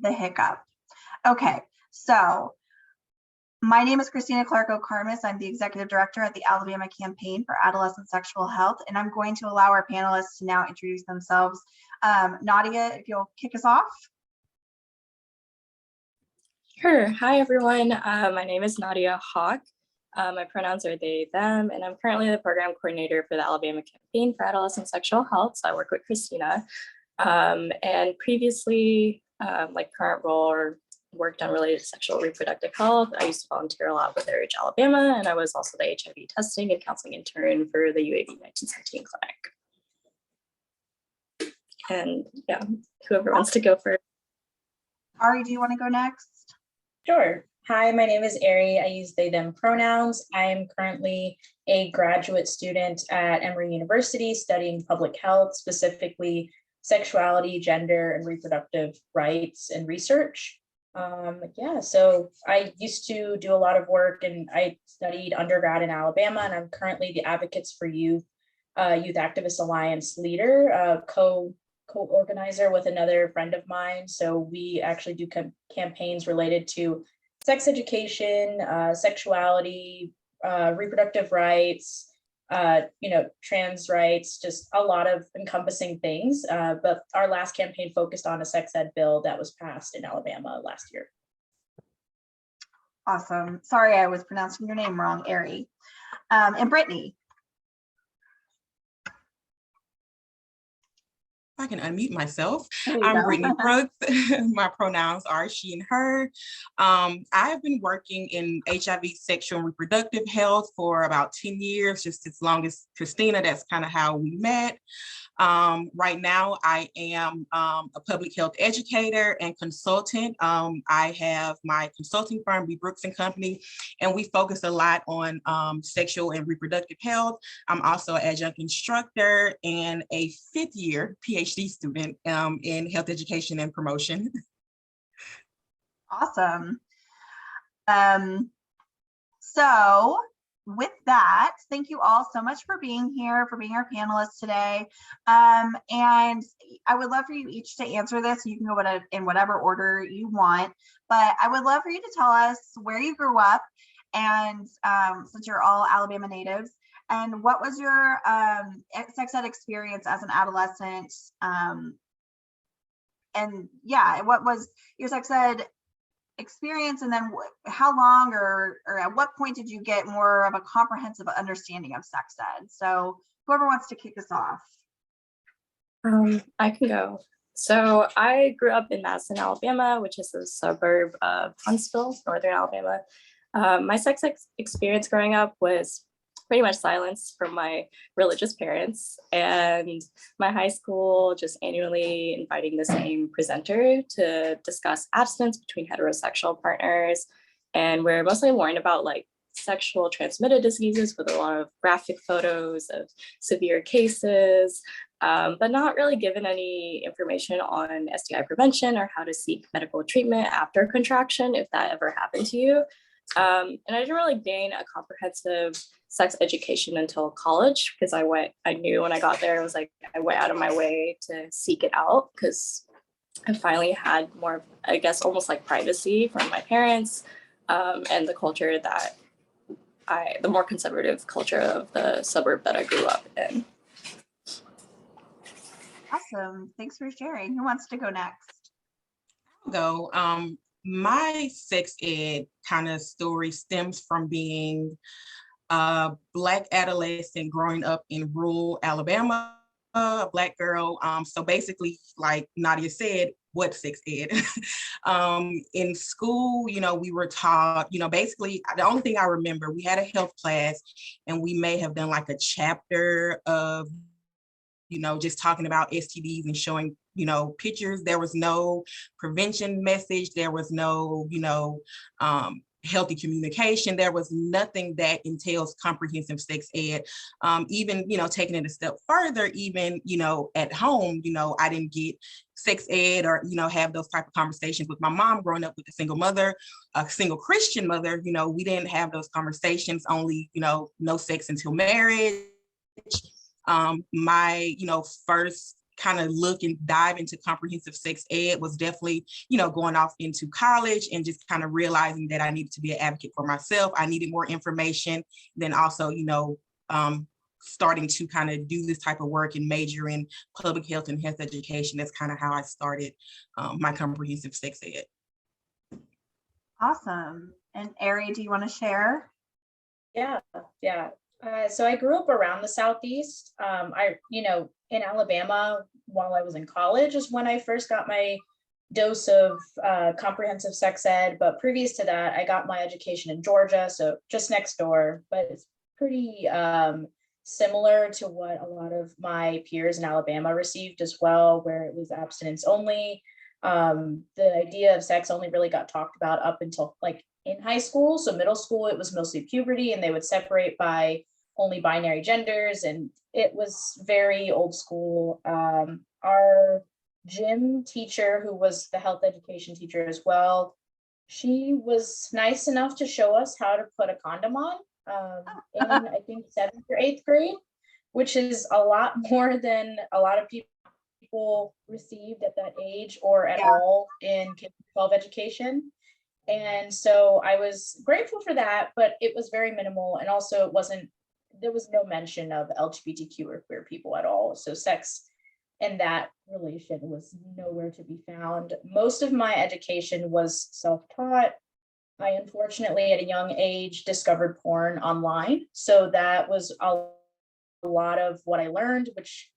the hiccup. Okay, so my name is Christina Clark Okarmus. I'm the Executive Director at the Alabama Campaign for Adolescent Sexual Health, and I'm going to allow our panelists to now introduce themselves. Nadia, if you'll kick us off. Sure. Hi, everyone. My name is Nadia Hawk. My pronouns are they, them, and I'm currently the program coordinator for the Alabama Campaign for Adolescent Sexual Health. So I work with Christina. And previously, like current role or work done related to sexual reproductive health, I used to volunteer a lot with RH Alabama, and I was also the HIV testing and counseling intern for the UAB 1917 clinic. And yeah, whoever wants to go first. Ari, do you want to go next? Sure. Hi, my name is Ari. I use they, them pronouns. I am currently a graduate student at Emory University studying public health, specifically sexuality, gender, and reproductive rights and research. So I used to do a lot of work, and I studied undergrad in Alabama, and I'm currently the Advocacy for Youth Youth Activist Alliance leader, co-organizer with another friend of mine. So we actually do campaigns related to sex education, sexuality, reproductive rights, trans rights, just a lot of encompassing things. But our last campaign focused on a sex ed bill that was passed in Alabama last year. Awesome. Sorry, I was pronouncing your name wrong, Ari. And Brittney. I can unmute myself. I'm Britney Brooks. My pronouns are she and her. I've been working in HIV, sexual and reproductive health for about 10 years, just as long as Christina. That's kind of how we met. Right now, I am a public health educator and consultant. I have my consulting firm, Brooks and Company, and we focus a lot on sexual and reproductive health. I'm also an adjunct instructor and a 5th year PhD student in health education and promotion. Awesome. So with that, thank you all so much for being here, for being our panelists today. And I would love for you each to answer this. You can go in whatever order you want, but I would love for you to tell us where you grew up, and since you're all Alabama natives, and what was your sex ed experience as an adolescent? And yeah, what was your sex ed experience, and then how long or at what point did you get more of a comprehensive understanding of sex ed? So whoever wants to kick us off. I can go. So I grew up in Madison, Alabama, which is a suburb of Huntsville, northern Alabama. My sex experience growing up was pretty much silence from my religious parents, and my high school just annually inviting the same presenter to discuss abstinence between heterosexual partners. And we're mostly warned about like sexual transmitted diseases with a lot of graphic photos of severe cases, but not really given any information on STI prevention or how to seek medical treatment after contraction, if that ever happened to you. And I didn't really gain a comprehensive sex education until college, because I knew when I got there, it was like I went out of my way to seek it out, because I finally had more, I guess, almost like privacy from my parents, and the culture that the more conservative culture of the suburb that I grew up in. Awesome. Thanks for sharing. Who wants to go next? I'll go. My sex ed kind of story stems from being a Black adolescent growing up in rural Alabama, a Black girl. So basically, like Nadia said, what sex ed? In school, we were taught, basically the only thing I remember, we had a health class, and we may have done like a chapter of, just talking about STDs and showing, pictures. There was no prevention message. There was no, healthy communication. There was nothing that entails comprehensive sex ed. Even, taking it a step further, even, at home, I didn't get sex ed or, have those type of conversations with my mom growing up with a single mother, a single Christian mother. We didn't have those conversations, only, no sex until marriage. My, first kind of look and dive into comprehensive sex ed was definitely, going off into college and just kind of realizing that I needed to be an advocate for myself. I needed more information. Then also, starting to kind of do this type of work and major in public health and health education. That's kind of how I started my comprehensive sex ed. Awesome. And Ari, do you want to share? Yeah. So I grew up around the Southeast. In Alabama, while I was in college is when I first got my dose of comprehensive sex ed. But previous to that, I got my education in Georgia, so just next door. But it's pretty similar to what a lot of my peers in Alabama received as well, where it was abstinence only. The idea of sex only really got talked about up until like in high school. So middle school, it was mostly puberty, and they would separate by only binary genders, and it was very old school. Our gym teacher, who was the health education teacher as well, she was nice enough to show us how to put a condom on in I think 7th or 8th grade, which is a lot more than a lot of people received at that age or at all in K-12 education. And so I was grateful for that, but it was very minimal. And also there was no mention of LGBTQ or queer people at all. So sex and that relation was nowhere to be found. Most of my education was self-taught. I unfortunately at a young age discovered porn online. So that was a lot of what I learned, which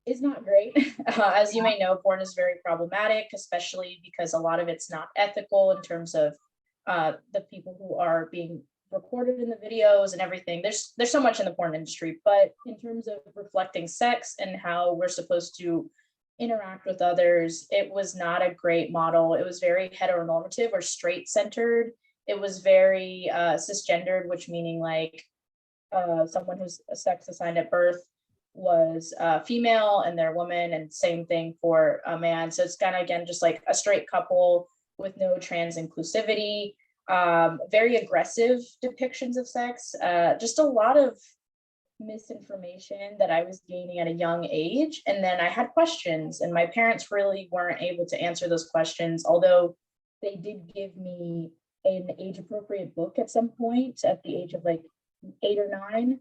is not great. As you may know, porn is very problematic, especially because a lot of it's not ethical in terms of the people who are being recorded in the videos and everything. There's so much in the porn industry, but in terms of reflecting sex and how we're supposed to interact with others, it was not a great model. It was very heteronormative or straight centered. It was very cisgendered, which meaning like someone who's a sex assigned at birth was female and they're woman, and same thing for a man. So it's kind of, again, just like a straight couple with no trans inclusivity, very aggressive depictions of sex, just a lot of misinformation that I was gaining at a young age. And then I had questions, and my parents really weren't able to answer those questions, although they did give me an age appropriate book at some point at the age of like 8 or 9.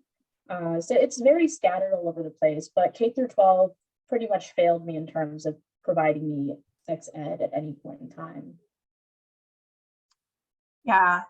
So it's very scattered all over the place, but K through 12 pretty much failed me in terms of providing me sex ed at any point in time. Yeah,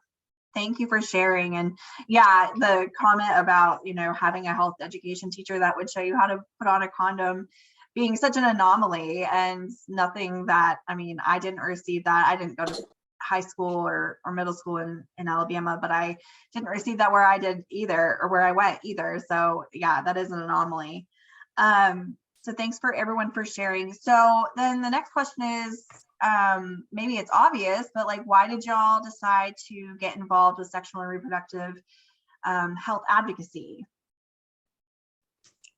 thank you for sharing. And yeah, the comment about, having a health education teacher that would show you how to put on a condom being such an anomaly, and nothing that, I didn't receive that. I didn't go to high school or middle school in Alabama, but I didn't receive that where I did either, or where I went either. So yeah, that is an anomaly. So thanks for everyone for sharing. So then the next question is, maybe it's obvious, but like, why did y'all decide to get involved with sexual and reproductive health advocacy?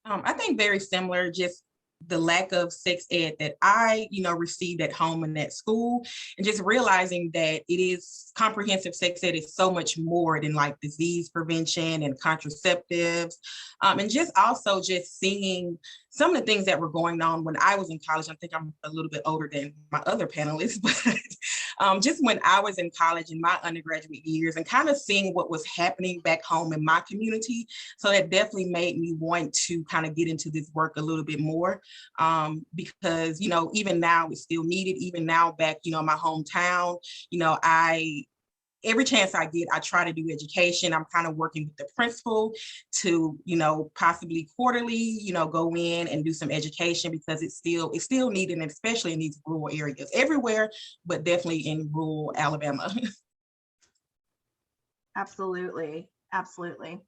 I think very similar, just the lack of sex ed that I, received at home and at school, and just realizing that it is comprehensive sex ed is so much more than like disease prevention and contraceptives. And just also just seeing some of the things that were going on when I was in college. I think I'm a little bit older than my other panelists, but just when I was in college in my undergraduate years, and kind of seeing what was happening back home in my community. So that definitely made me want to kind of get into this work a little bit more, because, even now it's still needed. Even now back, in my hometown, every chance I get, I try to do education. I'm kind of working with the principal to, possibly quarterly, go in and do some education, because it's still needed, and especially in these rural areas everywhere, but definitely in rural Alabama. Absolutely. Absolutely.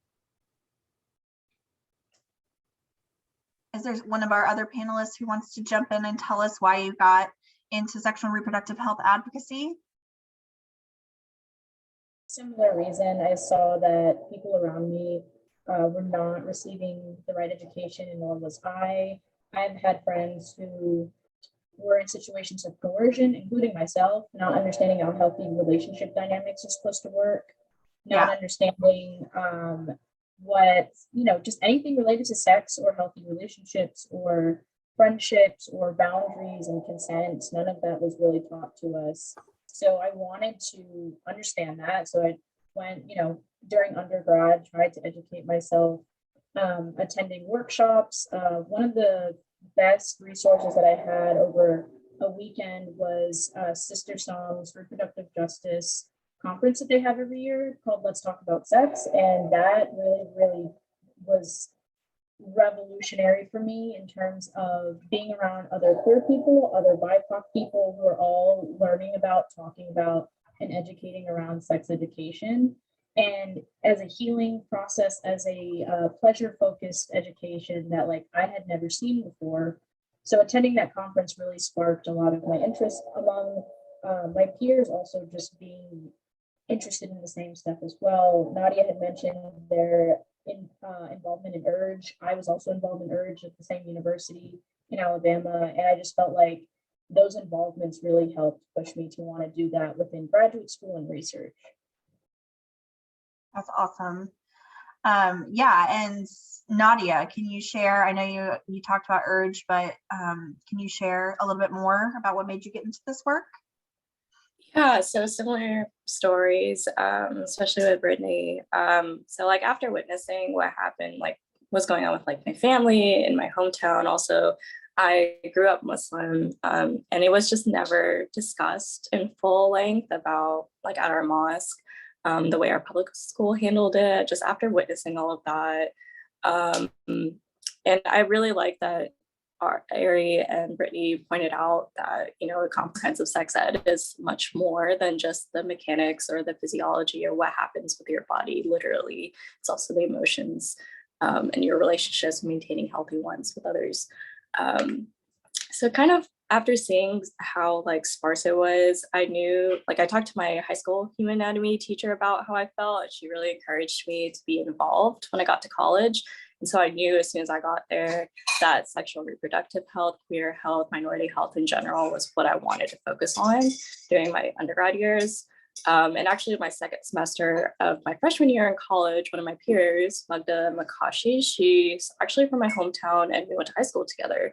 Is there one of our other panelists who wants to jump in and tell us why you got into sexual and reproductive health advocacy? Similar reason. I saw that people around me were not receiving the right education, and nor was I. I've had friends who were in situations of coercion, including myself, not understanding how healthy relationship dynamics are supposed to work, not understanding what, just anything related to sex or healthy relationships or friendships or boundaries and consent. None of that was really taught to us. So I wanted to understand that. So I went, during undergrad, tried to educate myself, attending workshops. One of the best resources that I had over a weekend was Sister Song's Reproductive Justice conference that they have every year called Let's Talk About Sex. And that really was revolutionary for me in terms of being around other queer people, other BIPOC people who are all learning about, talking about, and educating around sex education. And as a healing process, as a pleasure-focused education that I had never seen before. So attending that conference really sparked a lot of my interest among my peers, also just being interested in the same stuff as well. Nadia had mentioned their involvement in URGE. I was also involved in URGE at the same university in Alabama, and I just felt like those involvements really helped push me to want to do that within graduate school and research. That's awesome. Yeah, and Nadia, can you share? I know you talked about URGE, but can you share a little bit more about what made you get into this work? Yeah, so similar stories, especially with Brittney. So after witnessing what happened, what's going on with my family in my hometown, also I grew up Muslim, and it was just never discussed in full length about at our mosque, the way our public school handled it, just after witnessing all of that. And I really like that Ari and Brittney pointed out that, comprehensive sex ed is much more than just the mechanics or the physiology or what happens with your body. Literally, it's also the emotions and your relationships, maintaining healthy ones with others. So kind of after seeing how sparse it was, I knew, I talked to my high school human anatomy teacher about how I felt, and she really encouraged me to be involved when I got to college. And so I knew as soon as I got there that sexual reproductive health, queer health, minority health in general was what I wanted to focus on during my undergrad years. And actually my second semester of my freshman year in college, one of my peers, Magda Makashi, she's actually from my hometown and we went to high school together,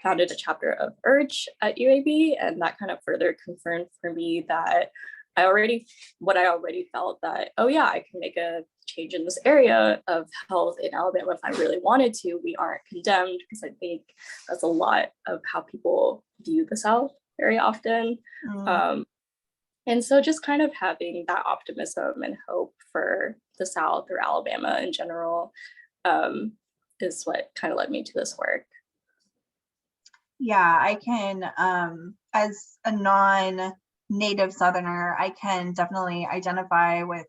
founded a chapter of URGE at UAB. And that kind of further confirmed for me that I already felt that, oh yeah, I can make a change in this area of health in Alabama if I really wanted to. We aren't condemned, because I think that's a lot of how people view the South very often. And so just kind of having that optimism and hope for the South or Alabama in general is what kind of led me to this work. Yeah, I can, as a non-native Southerner, I can definitely identify with,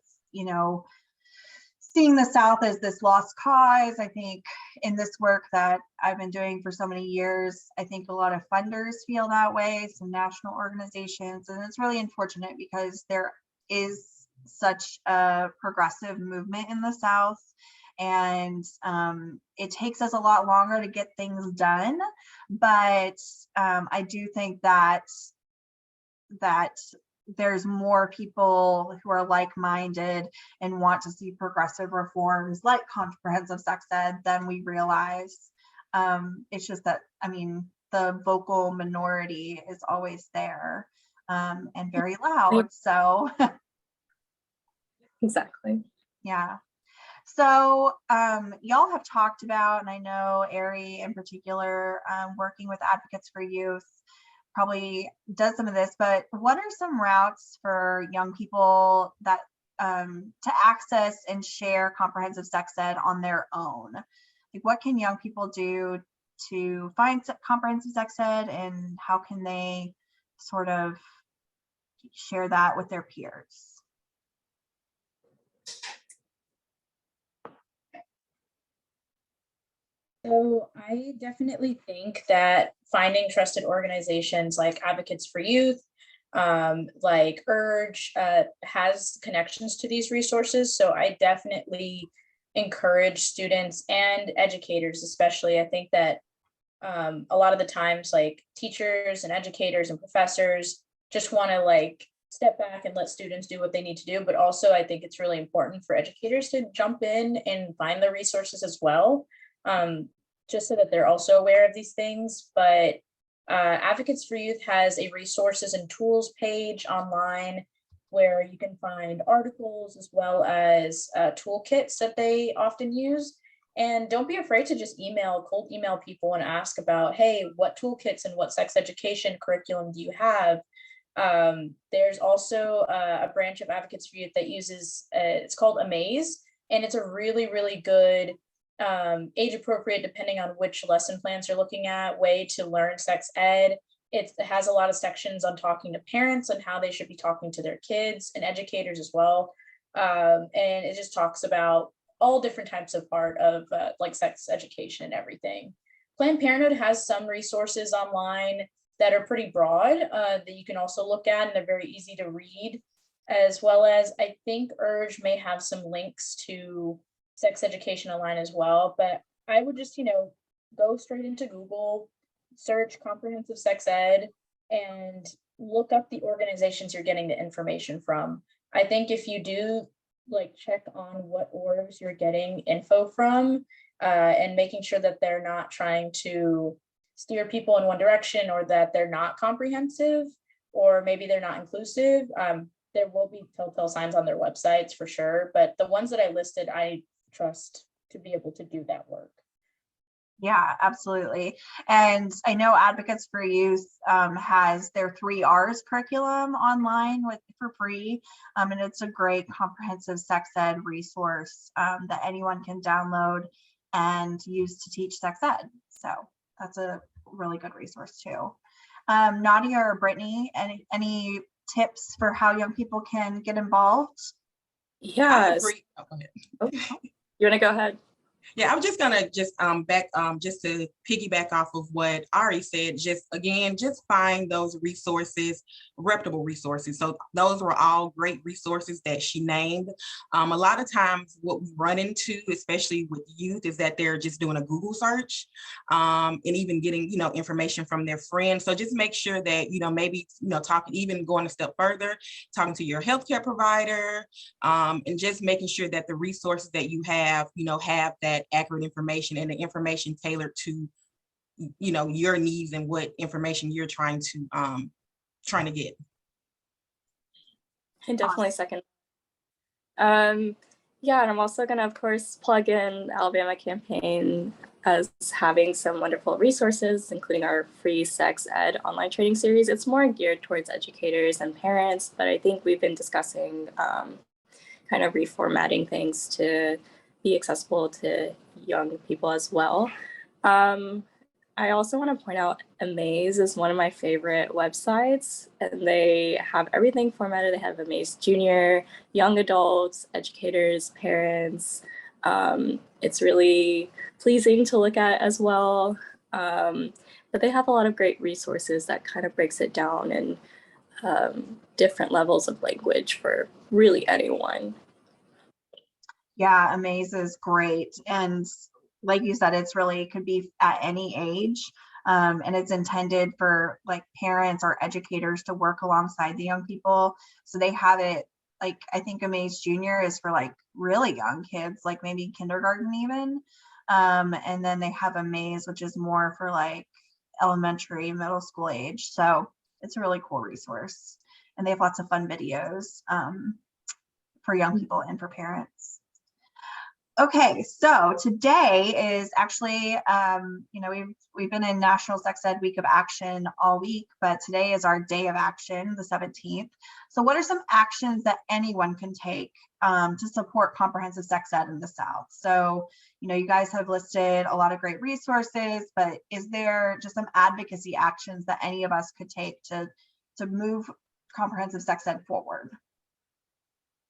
seeing the South as this lost cause. I think in this work that I've been doing for so many years, I think a lot of funders feel that way, some national organizations, and it's really unfortunate because there is such a progressive movement in the South, and it takes us a lot longer to get things done. But I do think that there's more people who are like-minded and want to see progressive reforms like comprehensive sex ed than we realize. It's just that, the vocal minority is always there and very loud. So Exactly. Yeah. So y'all have talked about, and I know Ari in particular, working with Advocates for Youth, probably does some of this, but what are some routes for young people that to access and share comprehensive sex ed on their own? What can young people do to find comprehensive sex ed, and how can they sort of share that with their peers? So I definitely think that finding trusted organizations like Advocates for Youth, like URGE, has connections to these resources. So I definitely encourage students and educators, especially. I think that a lot of the times, teachers and educators and professors just want to step back and let students do what they need to do. But also I think it's really important for educators to jump in and find the resources as well. just so that they're also aware of these things. But Advocates for Youth has a resources and tools page online where you can find articles as well as toolkits that they often use. And don't be afraid to just cold email people and ask about, hey, what toolkits and what sex education curriculum do you have? There's also a branch of Advocates for Youth that uses, it's called Amaze, and it's a really, really good age appropriate, depending on which lesson plans you're looking at, way to learn sex ed. It has a lot of sections on talking to parents and how they should be talking to their kids and educators as well. And it just talks about all different types of part of like sex education and everything. Planned Parenthood has some resources online that are pretty broad that you can also look at, and they're very easy to read, as well as I think Urge may have some links to sex education online as well. But I would just, go straight into Google, search comprehensive sex ed, and look up the organizations you're getting the information from. I think if you do check on what orgs you're getting info from and making sure that they're not trying to steer people in one direction, or that they're not comprehensive, or maybe they're not inclusive, there will be telltale signs on their websites for sure. But the ones that I listed, I trust to be able to do that work. Yeah, absolutely. And I know Advocates for Youth has their 3 R's curriculum online for free. And it's a great comprehensive sex ed resource that anyone can download and use to teach sex ed. So that's a really good resource too. Nadia or Brittney, any tips for how young people can get involved? Yes. Oh, go ahead. Oh, you want to go ahead? Yeah, I was just gonna just to piggyback off of what Ari said, just find those resources, reputable resources. So those were all great resources that she named. A lot of times what we run into, especially with youth, is that they're just doing a Google search and even getting, information from their friends. So just make sure that, maybe, even going a step further, talking to your healthcare provider, and just making sure that the resources that you have, have that accurate information and the information tailored to your needs and what information you're trying to get. I definitely second. Yeah, and I'm also going to, of course, plug in the Alabama campaign as having some wonderful resources, including our free sex ed online training series. It's more geared towards educators and parents, but I think we've been discussing kind of reformatting things to be accessible to young people as well. I also want to point out Amaze is one of my favorite websites, and they have everything formatted. They have Amaze Junior, young adults, educators, parents. It's really pleasing to look at as well. But they have a lot of great resources that kind of breaks it down in different levels of language for really anyone. Yeah, Amaze is great. And like you said, it's really could be at any age. And it's intended for parents or educators to work alongside the young people. So they have it I think Amaze Junior is for really young kids, maybe kindergarten even. And then they have Amaze, which is more for elementary, middle school age. So it's a really cool resource. And they have lots of fun videos for young people and for parents. Okay, so today is actually, we've been in National Sex Ed Week of Action all week, but today is our day of action, the 17th. So what are some actions that anyone can take to support comprehensive sex ed in the South? So, you guys have listed a lot of great resources, but is there just some advocacy actions that any of us could take to move comprehensive sex ed forward?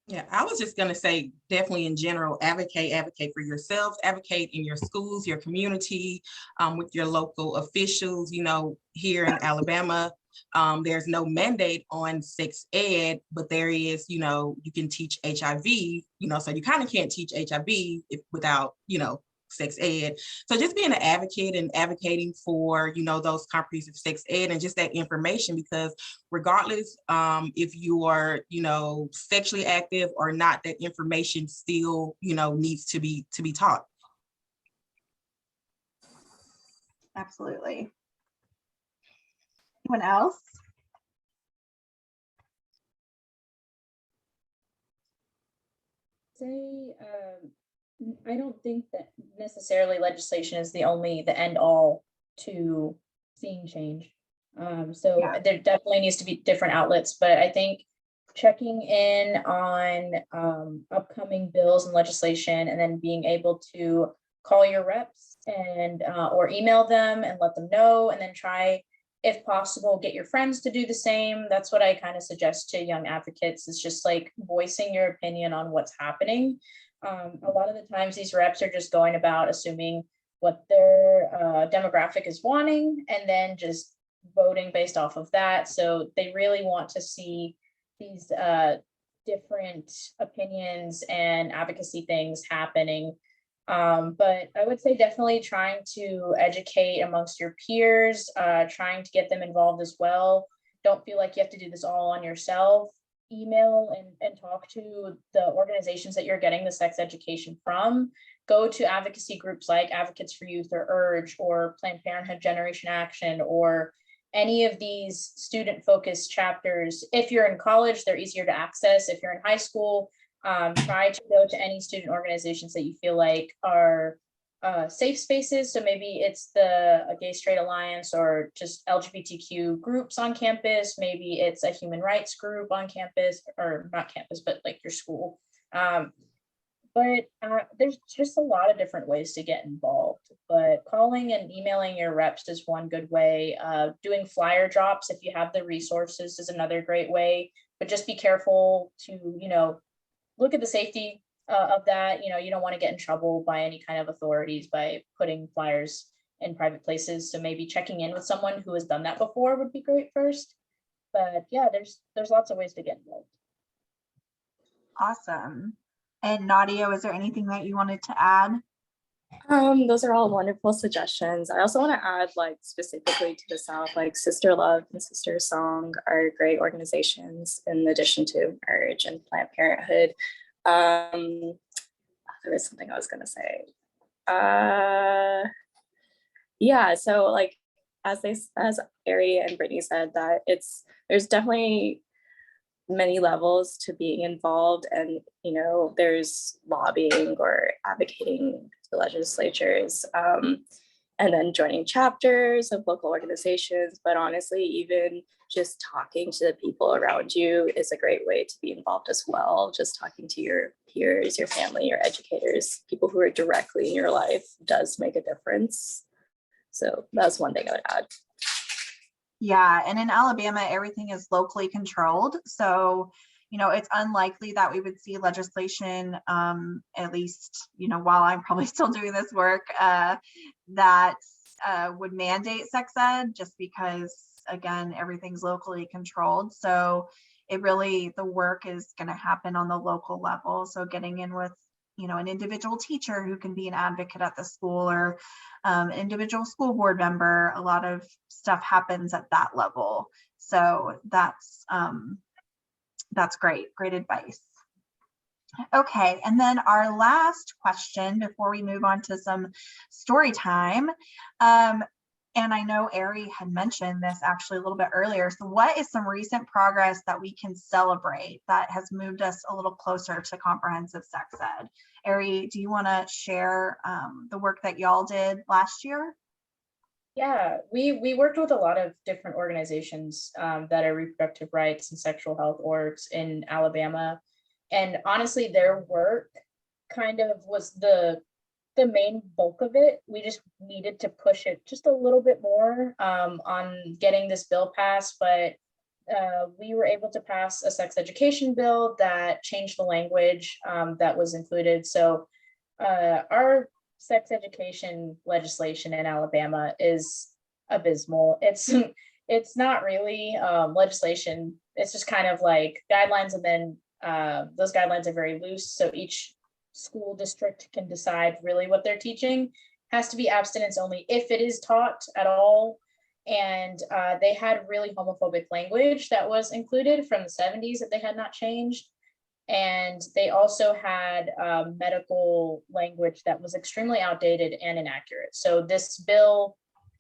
Yeah, I was just going to say, definitely in general, advocate for yourselves, advocate in your schools, your community, with your local officials. Here in Alabama, there's no mandate on sex ed, but there is, you can teach HIV, so you kind of can't teach HIV without, sex ed. So just being an advocate and advocating for, those comprehensive sex ed and just that information, because regardless if you are, sexually active or not, that information still, needs to be taught. Absolutely. Anyone else? Say, I don't think that necessarily legislation is the end all to seeing change. So Yeah. there definitely needs to be different outlets, but I think checking in on upcoming bills and legislation, and then being able to call your reps and or email them and let them know, and then try, if possible, get your friends to do the same. That's what I kind of suggest to young advocates, is just like voicing your opinion on what's happening. A lot of the times these reps are just going about assuming what their demographic is wanting and then just voting based off of that. So they really want to see these different opinions and advocacy things happening. But I would say definitely trying to educate amongst your peers, trying to get them involved as well. Don't feel like you have to do this all on yourself. Email and talk to the organizations that you're getting the sex education from. Go to advocacy groups like Advocates for Youth or URGE or Planned Parenthood Generation Action, or any of these student-focused chapters. If you're in college, they're easier to access. If you're in high school, try to go to any student organizations that you feel like are safe spaces. So maybe it's the Gay Straight Alliance, or just LGBTQ groups on campus. Maybe it's a human rights group on campus, or not campus, but like your school. But there's just a lot of different ways to get involved. But calling and emailing your reps is one good way. Doing flyer drops, if you have the resources, is another great way. But just be careful to, look at the safety of that. You don't want to get in trouble by any kind of authorities by putting flyers in private places. So maybe checking in with someone who has done that before would be great first. But yeah, there's lots of ways to get involved. Awesome. And Nadia, was there anything that you wanted to add? Those are all wonderful suggestions. I also want to add, like, specifically to the South, like Sister Love and Sister Song are great organizations, in addition to URGE and Planned Parenthood. There was something I was going to say. Yeah, so like as Ari and Brittney said, that there's definitely many levels to being involved, and there's lobbying or advocating to legislatures, and then joining chapters of local organizations. But honestly, even just talking to the people around you is a great way to be involved as well. Just talking to your peers, your family, your educators, people who are directly in your life does make a difference. So that's one thing I would add. Yeah, and in Alabama, everything is locally controlled. So, it's unlikely that we would see legislation, at least, while I'm probably still doing this work, that would mandate sex ed, just because, again, everything's locally controlled. So the work is going to happen on the local level. So getting in with, an individual teacher who can be an advocate at the school, or an individual school board member, a lot of stuff happens at that level. So that's great advice. Okay, and then our last question before we move on to some story time. And I know Ari had mentioned this actually a little bit earlier. So what is some recent progress that we can celebrate that has moved us a little closer to comprehensive sex ed? Ari, do you want to share the work that y'all did last year? Yeah, we worked with a lot of different organizations that are reproductive rights and sexual health orgs in Alabama. And honestly, their work kind of was the main bulk of it. We just needed to push it just a little bit more on getting this bill passed. But we were able to pass a sex education bill that changed the language that was included. So our sex education legislation in Alabama is abysmal. It's not really legislation. It's just kind of like guidelines, and then those guidelines are very loose. So each school district can decide really what they're teaching. Has to be abstinence only if it is taught at all. And they had really homophobic language that was included from the 70s that they had not changed. And they also had medical language that was extremely outdated and inaccurate. So this bill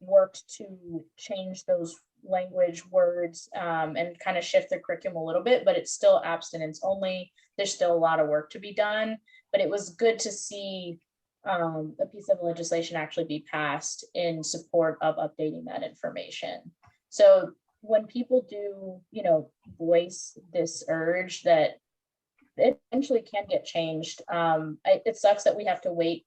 worked to change those language words and kind of shift the curriculum a little bit, but it's still abstinence only. There's still a lot of work to be done, but it was good to see a piece of legislation actually be passed in support of updating that information. So when people do, voice this urge that it eventually can get changed, it sucks that we have to wait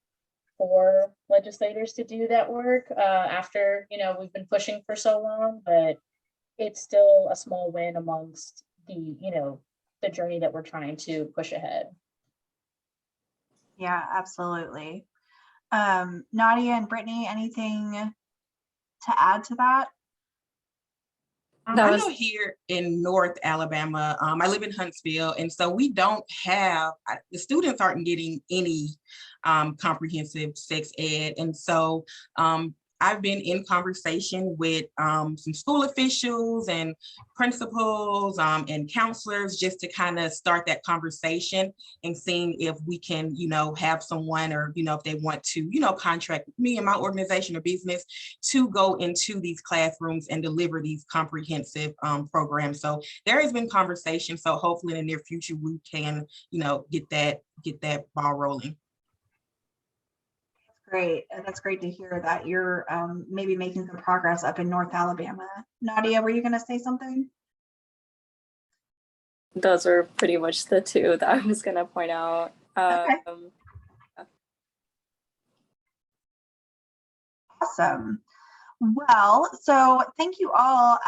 for legislators to do that work after, we've been pushing for so long, but it's still a small win amongst the journey that we're trying to push ahead. Yeah, absolutely. Nadia and Brittney, anything to add to that? I know here in North Alabama, I live in Huntsville, and so we don't have, the students aren't getting any comprehensive sex ed. And so I've been in conversation with some school officials and principals and counselors just to kind of start that conversation and seeing if we can, have someone, or, if they want to, contract me and my organization or business to go into these classrooms and deliver these comprehensive programs. So there has been conversation. So hopefully in the near future, we can, get that ball rolling. Great. That's great to hear that you're maybe making some progress up in North Alabama. Nadia, were you going to say something? Those are pretty much the two that I was going to point out. Okay. Awesome. Well, so thank you all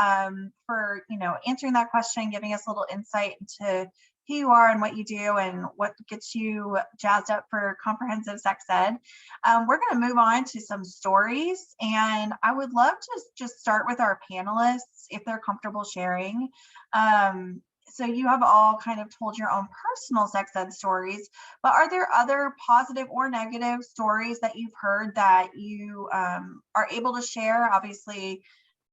for, answering that question, giving us a little insight into who you are and what you do and what gets you jazzed up for comprehensive sex ed. We're going to move on to some stories, and I would love to just start with our panelists if they're comfortable sharing. So you have all kind of told your own personal sex ed stories, but are there other positive or negative stories that you've heard that you are able to share? Obviously,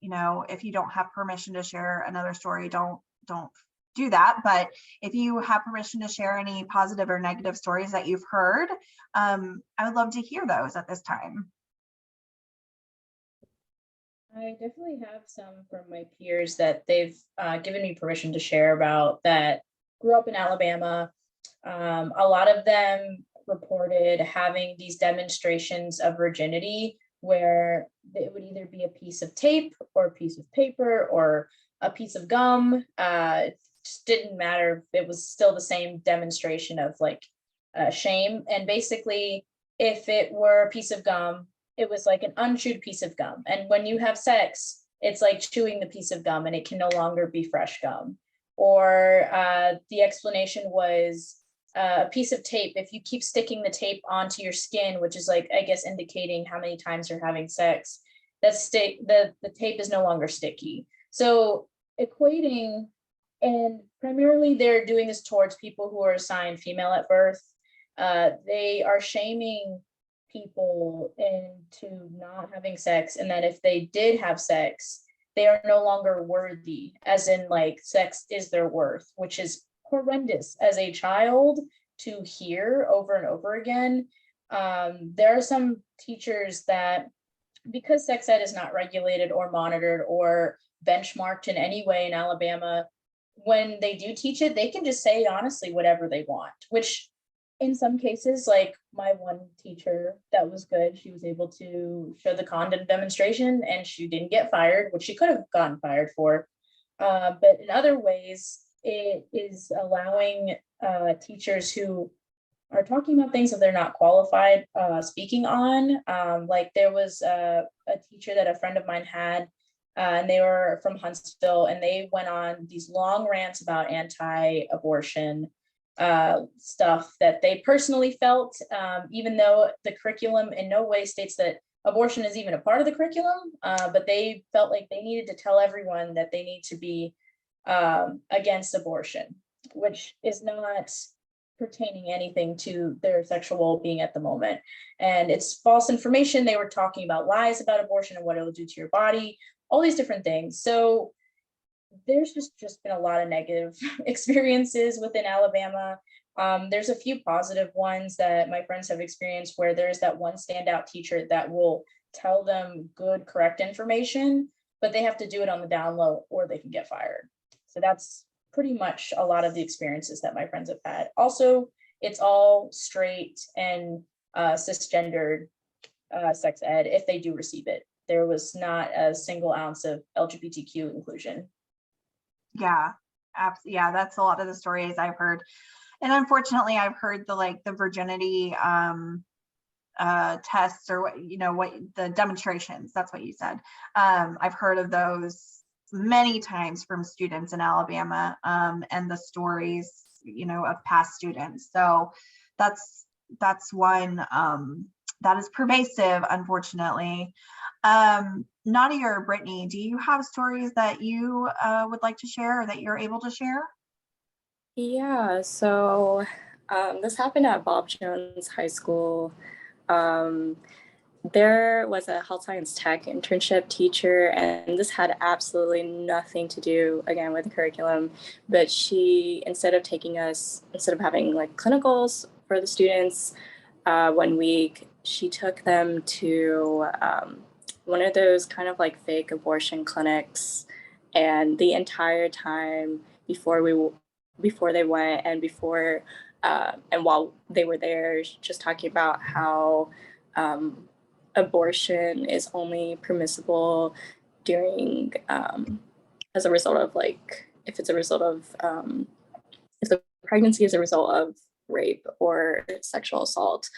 if you don't have permission to share another story, don't do that. But if you have permission to share any positive or negative stories that you've heard, I would love to hear those at this time. I definitely have some from my peers that they've given me permission to share about that grew up in Alabama. A lot of them reported having these demonstrations of virginity where it would either be a piece of tape or a piece of paper or a piece of gum. It just didn't matter. It was still the same demonstration of shame. And basically, if it were a piece of gum, it was like an unchewed piece of gum. And when you have sex, it's like chewing the piece of gum and it can no longer be fresh gum. Or the explanation was a piece of tape. If you keep sticking the tape onto your skin, which is indicating how many times you're having sex, the tape is no longer sticky. So equating, and primarily they're doing this towards people who are assigned female at birth. They are shaming people into not having sex, and that if they did have sex, they are no longer worthy, as in sex is their worth, which is horrendous as a child to hear over and over again. There are some teachers that, because sex ed is not regulated or monitored or benchmarked in any way in Alabama, when they do teach it, they can just say honestly whatever they want, which in some cases, like my one teacher that was good, she was able to show the condom demonstration and she didn't get fired, which she could have gotten fired for. But in other ways, it is allowing teachers who are talking about things that they're not qualified speaking on. Like there was a teacher that a friend of mine had, and they were from Huntsville, and they went on these long rants about anti-abortion stuff that they personally felt, even though the curriculum in no way states that abortion is even a part of the curriculum, but they felt like they needed to tell everyone that they need to be against abortion, which is not pertaining anything to their sexual well-being at the moment. And it's false information. They were talking about lies about abortion and what it will do to your body, all these different things. So there's just been a lot of negative experiences within Alabama. There's a few positive ones that my friends have experienced, where there's that one standout teacher that will tell them good, correct information, but they have to do it on the down low or they can get fired. So that's pretty much a lot of the experiences that my friends have had. Also, it's all straight and cisgendered sex ed if they do receive it. There was not a single ounce of LGBTQ inclusion. Yeah, yeah, that's a lot of the stories I've heard. And unfortunately, I've heard the virginity tests, or what the demonstrations, that's what you said. I've heard of those many times from students in Alabama, and the stories, of past students. So that's one that is pervasive, unfortunately. Nadia or Brittney, do you have stories that you would like to share, or that you're able to share? Yeah, so this happened at Bob Jones High School. There was a health science tech internship teacher, and this had absolutely nothing to do, again, with the curriculum, but she, instead of having like clinicals for the students 1 week, she took them to one of those kind of like fake abortion clinics, and the entire time before they went, and while they were there, just talking about how abortion is only permissible during as a result of if the pregnancy is a result of rape or sexual assault,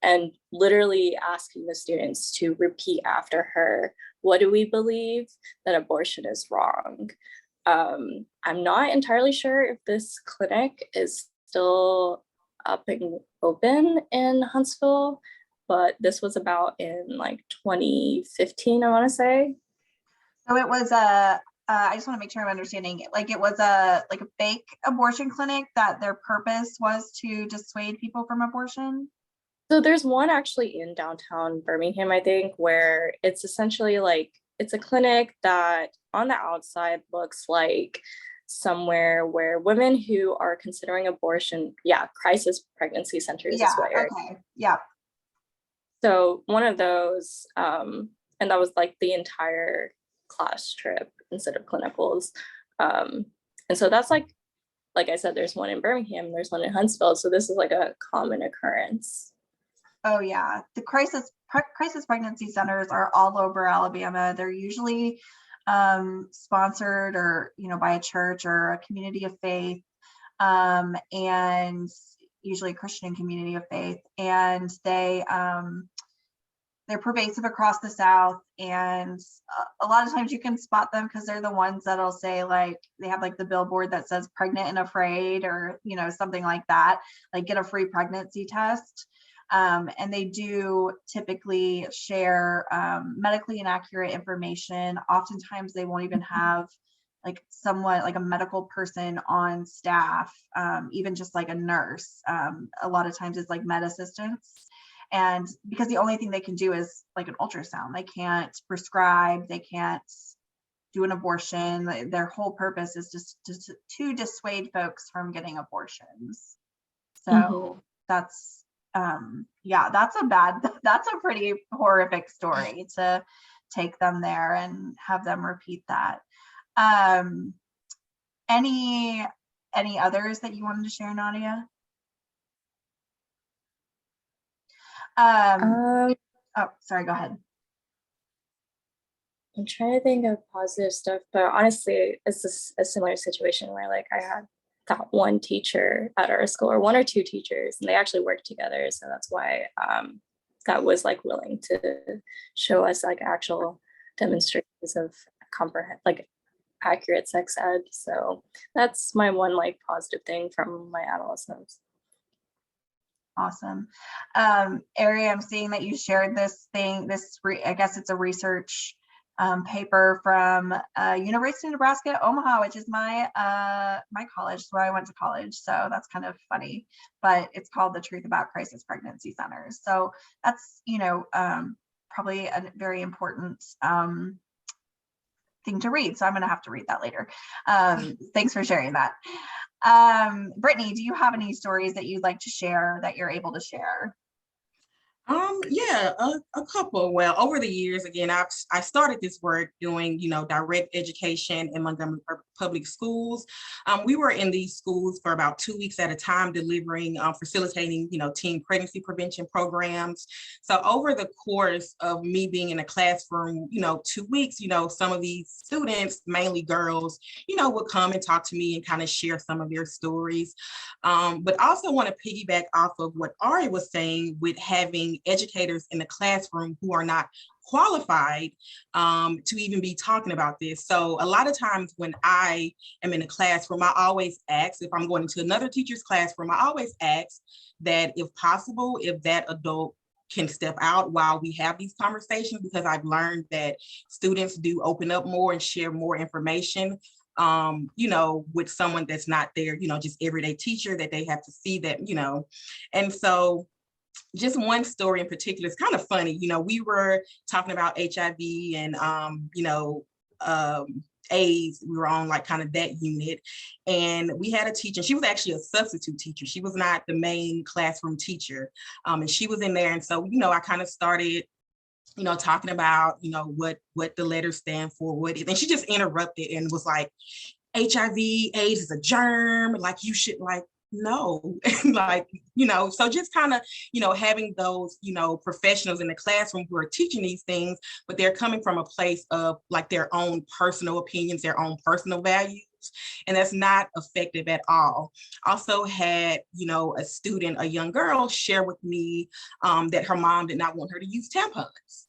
and literally asking the students to repeat after her, what do we believe? That abortion is wrong. I'm not entirely sure if this clinic is still up and open in Huntsville, but this was about in 2015, I want to say. So it was I just want to make sure I'm understanding it. It was a fake abortion clinic that their purpose was to dissuade people from abortion. So there's one actually in downtown Birmingham, I think, where it's essentially it's a clinic that on the outside looks like somewhere where women who are considering abortion, crisis pregnancy centers is what Eric. Okay. Yeah. So one of those, and that was the entire class trip instead of clinicals. And so that's like I said, there's one in Birmingham, there's one in Huntsville. So this is a common occurrence. Oh yeah, the crisis pregnancy centers are all over Alabama. They're usually sponsored or by a church or a community of faith, and usually a Christian community of faith, and they're pervasive across the South, and a lot of times you can spot them because they're the ones that'll say they have the billboard that says pregnant and afraid, or something like that, get a free pregnancy test. And they do typically share medically inaccurate information. Oftentimes they won't even have someone a medical person on staff, even just a nurse. A lot of times it's med assistants. And because the only thing they can do is an ultrasound, they can't prescribe, they can't do an abortion. Their whole purpose is just to dissuade folks from getting abortions. So that's that's a pretty horrific story to take them there and have them repeat that. Any others that you wanted to share, Nadia? Oh, sorry, go ahead. I'm trying to think of positive stuff, but honestly, it's a similar situation where I had that one teacher at our school, or one or two teachers, and they actually worked together. So that's why that was willing to show us actual demonstrations of accurate sex ed. So that's my one positive thing from my adolescence. Awesome. Ari, I'm seeing that you shared I guess it's a research paper from University of Nebraska, Omaha, which is my college, where I went to college. So that's kind of funny, but it's called The Truth About Crisis Pregnancy Centers. So that's, probably a very important thing to read. So I'm going to have to read that later. Thanks for sharing that. Brittney, do you have any stories that you'd like to share that you're able to share? Yeah, a couple. Well, over the years, again, I started this work doing, direct education in Montgomery public schools. We were in these schools for about 2 weeks at a time, delivering, facilitating, teen pregnancy prevention programs. So over the course of me being in a classroom, 2 weeks, some of these students, mainly girls, would come and talk to me and kind of share some of their stories. But also want to piggyback off of what Ari was saying with having educators in the classroom who are not qualified to even be talking about this. So a lot of times when I am in a classroom, I always ask, if I'm going into another teacher's classroom, I always ask that if possible, if that adult can step out while we have these conversations, because I've learned that students do open up more and share more information with someone that's not their, just everyday teacher, that they have to see that, and so just one story in particular, it's kind of funny, we were talking about HIV and, AIDS. We were on like kind of that unit, and we had a teacher. She was actually a substitute teacher. She was not the main classroom teacher, and she was in there. And so, I kind of started talking about, what the letters stand for, what it is. And she just interrupted and was like, HIV, AIDS is a germ, like you should like, no, like, so just kind of, having those, professionals in the classroom who are teaching these things, but they're coming from a place of like their own personal opinions, their own personal values. And that's not effective at all. Also had, a student, a young girl, share with me that her mom did not want her to use tampons.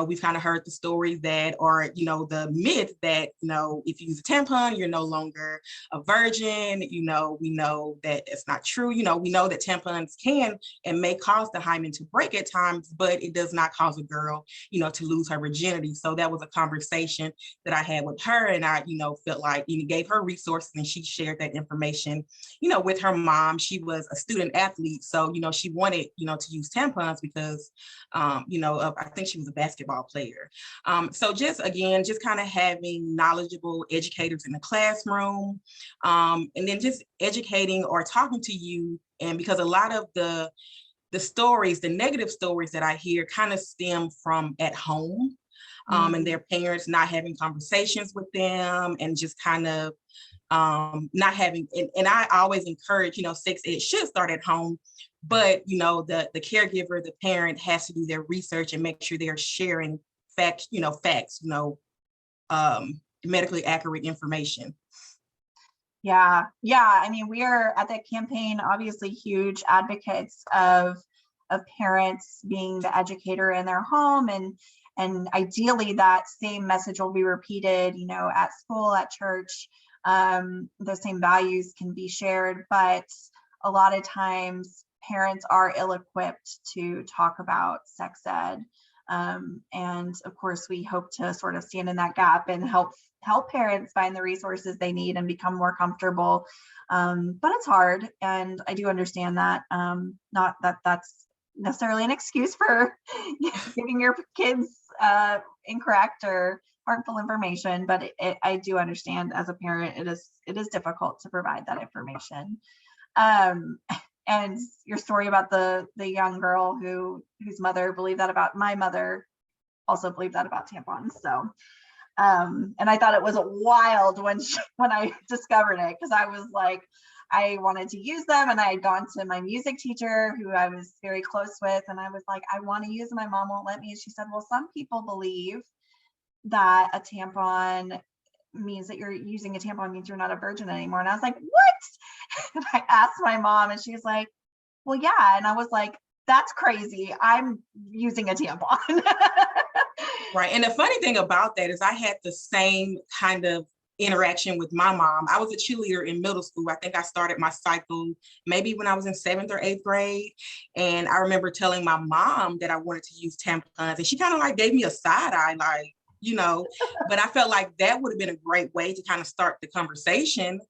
We've kind of heard the stories that, or, the myth that, if you use a tampon, you're no longer a virgin. We know that it's not true. We know that tampons can and may cause the hymen to break at times, but it does not cause a girl, to lose her virginity. So that was a conversation that I had with her, and I, felt like, gave her resources, and she shared that information, with her mom. She was a student athlete. So, she wanted, to use tampons because, I think she was a basketball player. So just kind of having knowledgeable educators in the classroom, and then just educating or talking to you. And because a lot of the stories, the negative stories that I hear kind of stem from at home, and their parents not having conversations with them, and just kind of not having, and I always encourage, sex ed should start at home, but the caregiver, the parent has to do their research and make sure they're sharing facts, medically accurate information. Yeah. I mean, we are at that campaign, obviously huge advocates of parents being the educator in their home, and ideally that same message will be repeated, at school, at church. The same values can be shared, but a lot of times parents are ill-equipped to talk about sex ed. And of course, we hope to sort of stand in that gap and help parents find the resources they need and become more comfortable. But it's hard, and I do understand that. Not that that's necessarily an excuse for giving your kids incorrect or harmful information, but I do understand as a parent, it is difficult to provide that information. And your story about the young girl whose mother believed that about my mother, also believed that about tampons. So, and I thought it was wild when I discovered it, because I was like, I wanted to use them, and I had gone to my music teacher who I was very close with, and I was like, I want to use them. My mom won't let me. And she said, well, some people believe that a tampon means that you're using a tampon means you're not a virgin anymore. And I was like, what? And I asked my mom, and she's like, well, yeah. And I was like, that's crazy. I'm using a tampon. Right. And the funny thing about that is I had the same kind of interaction with my mom. I was a cheerleader in middle school. I think I started my cycle maybe when I was in 7th or 8th grade. And I remember telling my mom that I wanted to use tampons, and she kind of like gave me a side eye, like, but I felt like that would have been a great way to kind of start the conversation.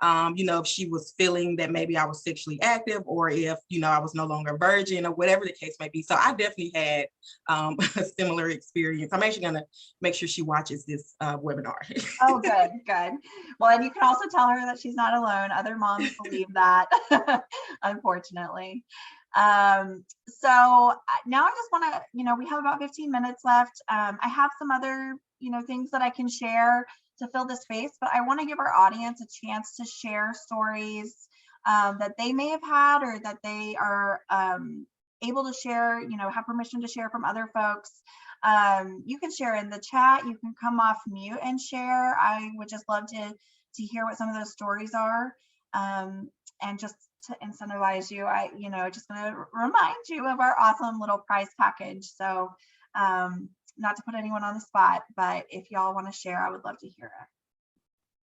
If she was feeling that maybe I was sexually active, or if, I was no longer a virgin, or whatever the case may be. So I definitely had a similar experience. I'm actually going to make sure she watches this webinar. Oh, good. Well, and you can also tell her that she's not alone. Other moms believe that, unfortunately. So now I just want to, we have about 15 minutes left. I have some other, things that I can share to fill the space, but I want to give our audience a chance to share stories that they may have had or that they are able to share, have permission to share from other folks. You can share in the chat, you can come off mute and share. I would just love to hear what some of those stories are. And just to incentivize you, just going to remind you of our awesome little prize package. So not to put anyone on the spot, but if y'all want to share, I would love to hear it.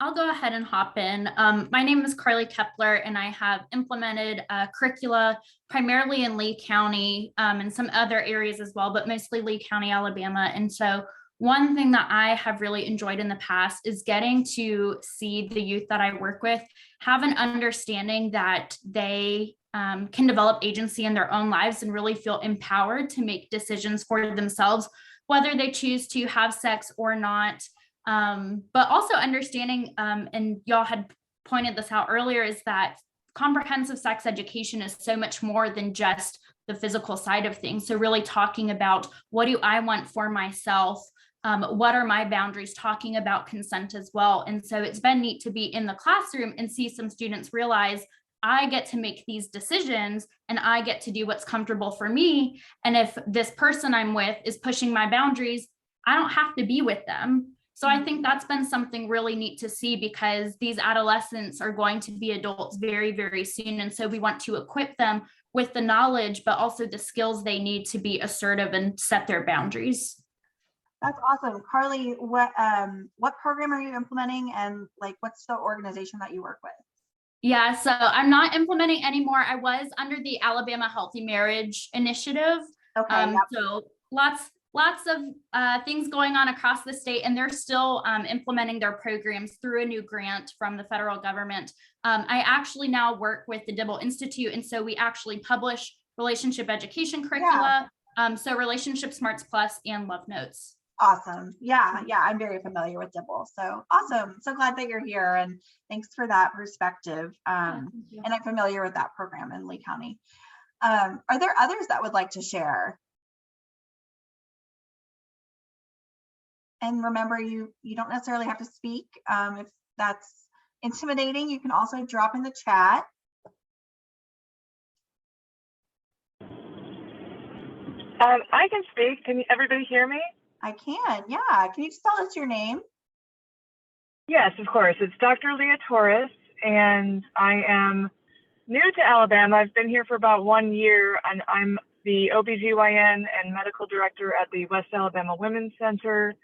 I'll go ahead and hop in. My name is Carly Kepler, and I have implemented curricula primarily in Lee County and some other areas as well, but mostly Lee County, Alabama. And so one thing that I have really enjoyed in the past is getting to see the youth that I work with have an understanding that they can develop agency in their own lives and really feel empowered to make decisions for themselves, whether they choose to have sex or not. But also understanding, and y'all had pointed this out earlier, is that comprehensive sex education is so much more than just the physical side of things. So really talking about, what do I want for myself? What are my boundaries? Talking about consent as well. And so it's been neat to be in the classroom and see some students realize, I get to make these decisions and I get to do what's comfortable for me. And if this person I'm with is pushing my boundaries, I don't have to be with them. So I think that's been something really neat to see, because these adolescents are going to be adults very, very soon. And so we want to equip them with the knowledge, but also the skills they need to be assertive and set their boundaries. That's awesome. Carly, what program are you implementing, and what's the organization that you work with? Yeah, so I'm not implementing anymore. I was under the Alabama Healthy Marriage Initiative. Okay. Yep. So lots of things going on across the state, and they're still implementing their programs through a new grant from the federal government. I actually now work with the Dibble Institute, and so we actually publish relationship education curricula, so Relationship Smarts Plus and Love Notes. Awesome. Yeah, I'm very familiar with Dibble. So awesome. So glad that you're here, and thanks for that perspective. And I'm familiar with that program in Lee County. Are there others that would like to share? And remember, you don't necessarily have to speak. If that's intimidating, you can also drop in the chat. I can speak. Can everybody hear me? I can, yeah. Can you just tell us your name? Yes, of course. It's Dr. Leah Torres, and I am new to Alabama. I've been here for about 1 year, and I'm the OBGYN and medical director at the West Alabama Women's Center,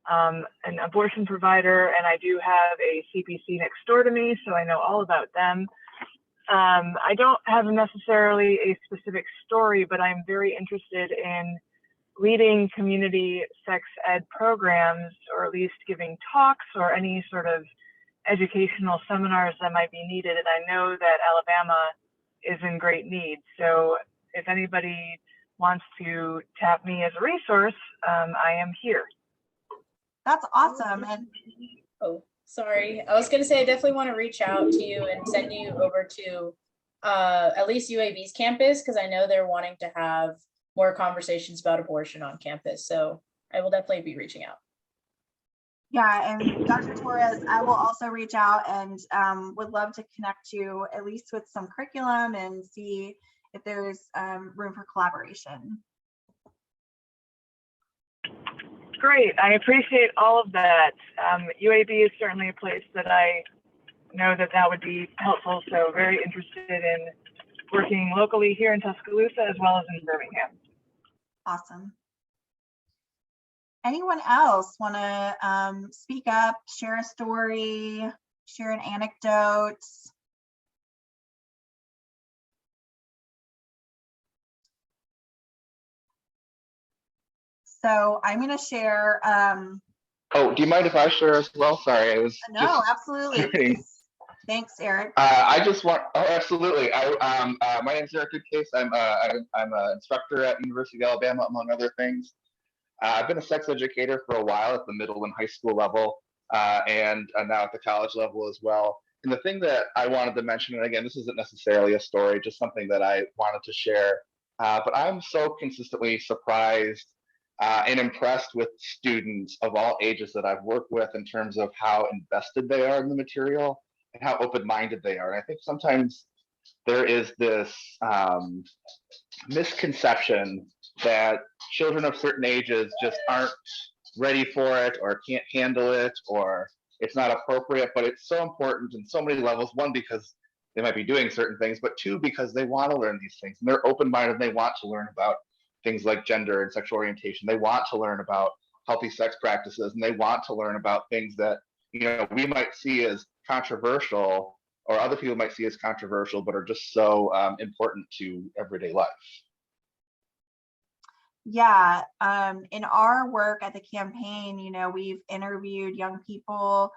an abortion provider, and I do have a CPC next door to me, so I know all about them. I don't have necessarily a specific story, but I'm very interested in leading community sex ed programs, or at least giving talks or any sort of educational seminars that might be needed. And I know that Alabama is in great need. So if anybody wants to tap me as a resource, I am here. That's awesome. And Oh, sorry. I was going to say, I definitely want to reach out to you and send you over to at least UAB's campus, because I know they're wanting to have more conversations about abortion on campus. So I will definitely be reaching out. yeah, and Dr. Torres, I will also reach out and would love to connect you at least with some curriculum and see if there's room for collaboration. Great. I appreciate all of that. UAB is certainly a place that I know that would be helpful. So very interested in working locally here in Tuscaloosa as well as in Birmingham. Awesome. Anyone else want to speak up, share a story, share an anecdote? So I'm going to share. Oh, do you mind if I share as well? Sorry, I was. No, absolutely. Thanks, Eric. I just want. Oh, absolutely. My name is Eric Goodcase. I'm an instructor at University of Alabama, among other things. I've been a sex educator for a while at the middle and high school level, and now at the college level as well. And the thing that I wanted to mention, and again, this isn't necessarily a story, just something that I wanted to share, but I'm so consistently surprised and impressed with students of all ages that I've worked with in terms of how invested they are in the material and how open-minded they are. And I think sometimes there is this misconception that children of certain ages just aren't ready for it or can't handle it or it's not appropriate, but it's so important in so many levels. One, because they might be doing certain things, but two, because they want to learn these things and they're open-minded and they want to learn about things like gender and sexual orientation. They want to learn about healthy sex practices and they want to learn about things that, you know, we might see as controversial or other people might see as controversial, but are just so important to everyday life. Yeah, in our work at the campaign, you know, we've interviewed young people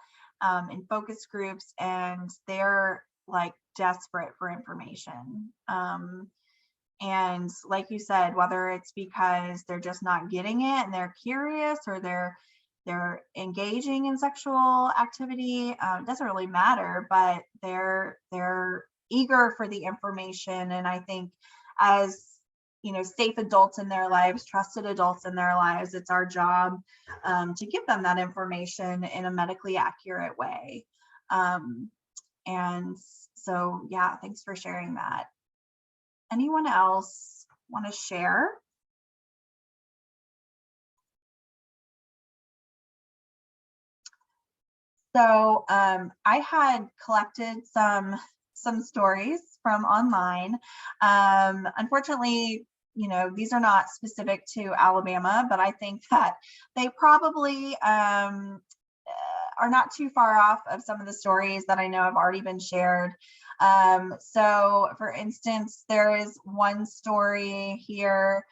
in focus groups, and they're like desperate for information. And like you said, whether it's because they're just not getting it and they're curious, or they're engaging in sexual activity, it doesn't really matter, but they're eager for the information. And I think as, you know, safe adults in their lives, trusted adults in their lives, it's our job to give them that information in a medically accurate way. And so, yeah, thanks for sharing that. Anyone else want to share? So I had collected some stories from online. Unfortunately, you know, these are not specific to Alabama, but I think that they probably are not too far off of some of the stories that I know have already been shared. So for instance, there is one story here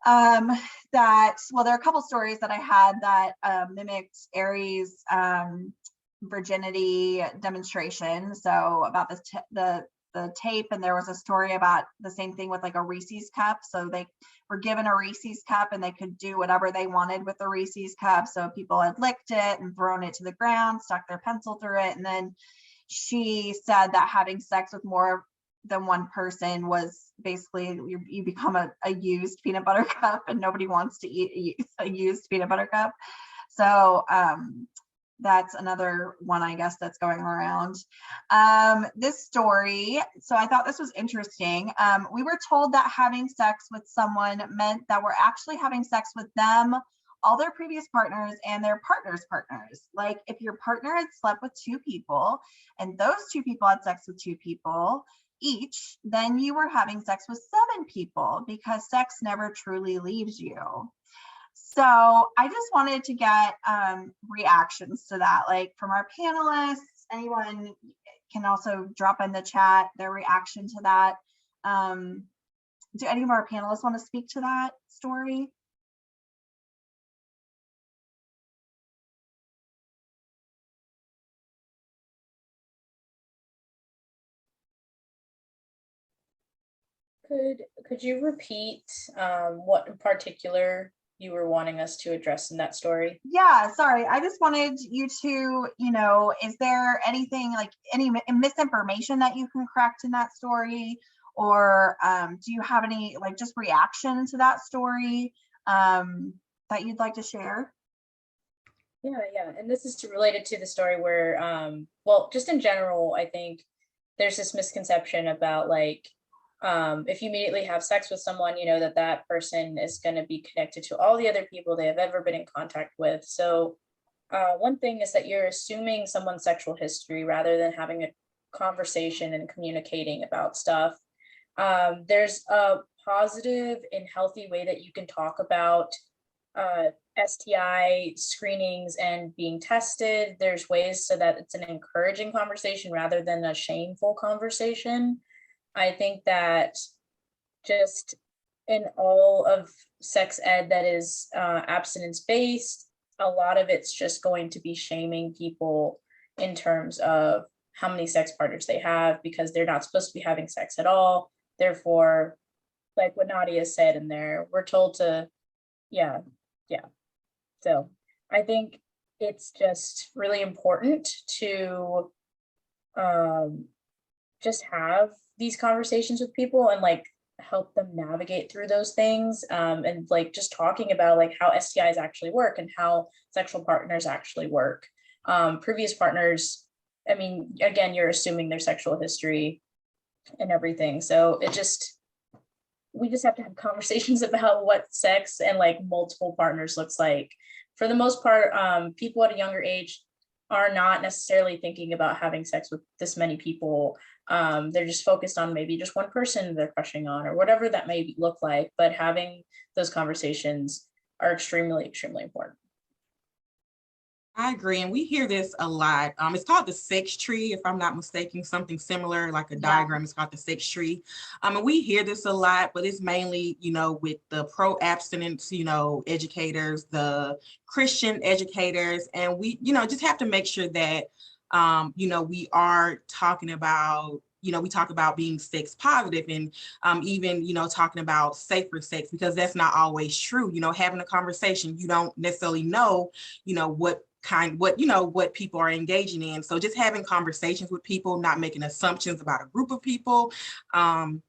that, well, there are a couple stories that I had that mimicked Aries virginity demonstration. So about the tape, and there was a story about the same thing with like a Reese's cup. So they were given a Reese's cup and they could do whatever they wanted with the Reese's cup. So people had licked it and thrown it to the ground, stuck their pencil through it. And then she said that having sex with more than one person was basically you become a used peanut butter cup, and nobody wants to eat a used peanut butter cup. So that's another one, I guess, that's going around. This story, so I thought this was interesting. We were told that having sex with someone meant that we're actually having sex with them, all their previous partners, and their partner's partners. Like if your partner had slept with two people and those two people had sex with two people each, then you were having sex with 7 people, because sex never truly leaves you. So I just wanted to get reactions to that, like from our panelists. Anyone can also drop in the chat their reaction to that. Do any of our panelists want to speak to that story? Could you repeat what in particular you were wanting us to address in that story? Yeah, sorry. I just wanted you to, you know, is there anything like any misinformation that you can correct in that story? Or do you have any like just reaction to that story that you'd like to share? Yeah. And this is related to the story where, well, just in general, I think there's this misconception about like, if you immediately have sex with someone, you know, that person is going to be connected to all the other people they have ever been in contact with. So one thing is that you're assuming someone's sexual history rather than having a conversation and communicating about stuff. There's a positive and healthy way that you can talk about STI screenings and being tested. There's ways so that it's an encouraging conversation rather than a shameful conversation. I think that just in all of sex ed that is abstinence-based, a lot of it's just going to be shaming people in terms of how many sex partners they have, because they're not supposed to be having sex at all. Therefore, like what Nadia said in there, we're told to, yeah. So I think it's just really important to just have these conversations with people and like help them navigate through those things, and like just talking about like how STIs actually work and how sexual partners actually work. Previous partners, I mean, again, you're assuming their sexual history and everything. So we just have to have conversations about what sex and like multiple partners looks like. For the most part, people at a younger age are not necessarily thinking about having sex with this many people. They're just focused on maybe just one person they're crushing on or whatever that may look like. But having those conversations are extremely, extremely important. I agree, and we hear this a lot. It's called the sex tree, if I'm not mistaken, something similar, like a diagram. It's called the sex tree. And we hear this a lot, but it's mainly, with the pro-abstinence, educators, the Christian educators, and we, just have to make sure that, we are talking about, we talk about being sex positive and even, talking about safer sex, because that's not always true. Having a conversation, you don't necessarily know, what people are engaging in. So just having conversations with people, not making assumptions about a group of people, and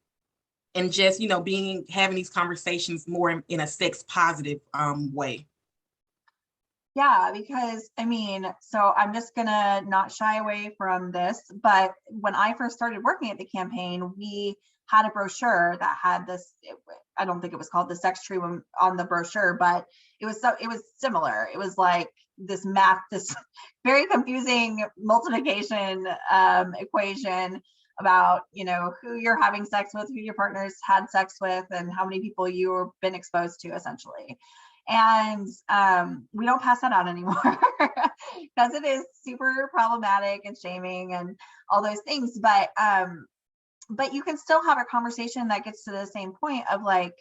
just, having these conversations more in a sex positive way. Yeah, because so I'm just gonna not shy away from this, but when I first started working at the campaign, we had a brochure that had this, I don't think it was called the sex tree on the brochure, but it was similar. It was like this very confusing multiplication equation about, who you're having sex with, who your partners had sex with, and how many people you've been exposed to, essentially. And we don't pass that out anymore because it is super problematic and shaming and all those things. But you can still have a conversation that gets to the same point of like,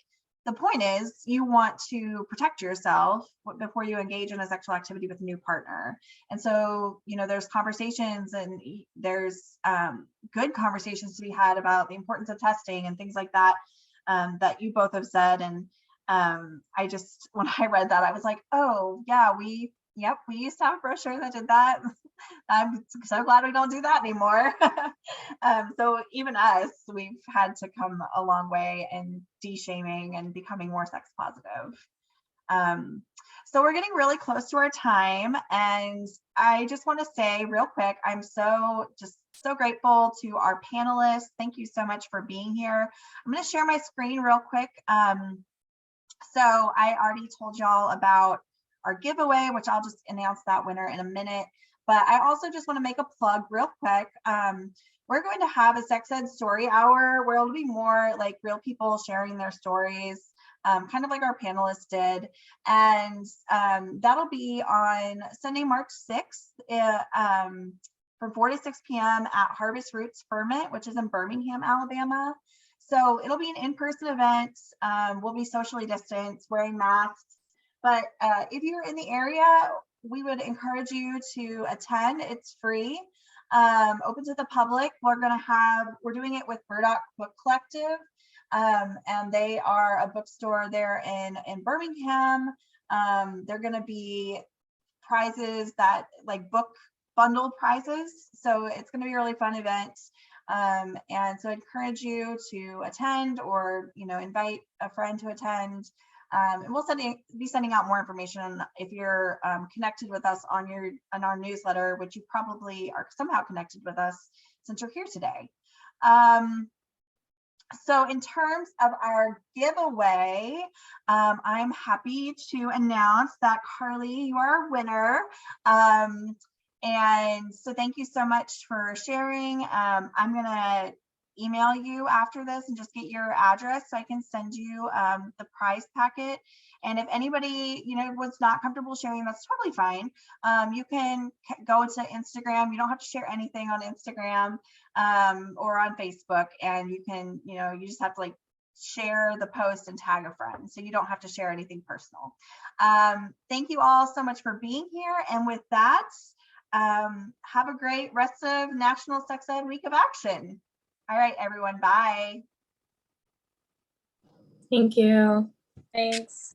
the point is you want to protect yourself before you engage in a sexual activity with a new partner. And so, there's conversations and there's good conversations to be had about the importance of testing and things like that, that you both have said. And I just, when I read that, I was like, oh yeah, we used to have a brochure that did that. I'm so glad we don't do that anymore. So even us, we've had to come a long way in de-shaming and becoming more sex positive. So we're getting really close to our time, and I just want to say real quick, I'm so grateful to our panelists. Thank you so much for being here. I'm going to share my screen real quick. So I already told y'all about our giveaway, which I'll just announce that winner in a minute. But I also just want to make a plug real quick. We're going to have a sex ed story hour where it'll be more like real people sharing their stories, kind of like our panelists did. And that'll be on Sunday, March 6th from 4 to 6 p.m. at Harvest Roots Ferment, which is in Birmingham, Alabama. So it'll be an in-person event. We'll be socially distanced, wearing masks. But if you're in the area, we would encourage you to attend. It's free, open to the public. We're doing it with Burdock Book Collective, and they are a bookstore there in Birmingham. They're going to be prizes that like book bundle prizes. So it's going to be a really fun event. And so I encourage you to attend or, invite a friend to attend. And we'll be sending out more information if you're connected with us on our newsletter, which you probably are somehow connected with us since you're here today. So in terms of our giveaway, I'm happy to announce that Carly, you are our winner. And so thank you so much for sharing. I'm gonna email you after this and just get your address so I can send you the prize packet. And if anybody, was not comfortable sharing, that's totally fine. You can go to Instagram. You don't have to share anything on Instagram or on Facebook. And you can, you just have to like share the post and tag a friend. So you don't have to share anything personal. Thank you all so much for being here. And with that, have a great rest of National Sex Ed Week of Action. All right, everyone, bye. Thank you. Thanks.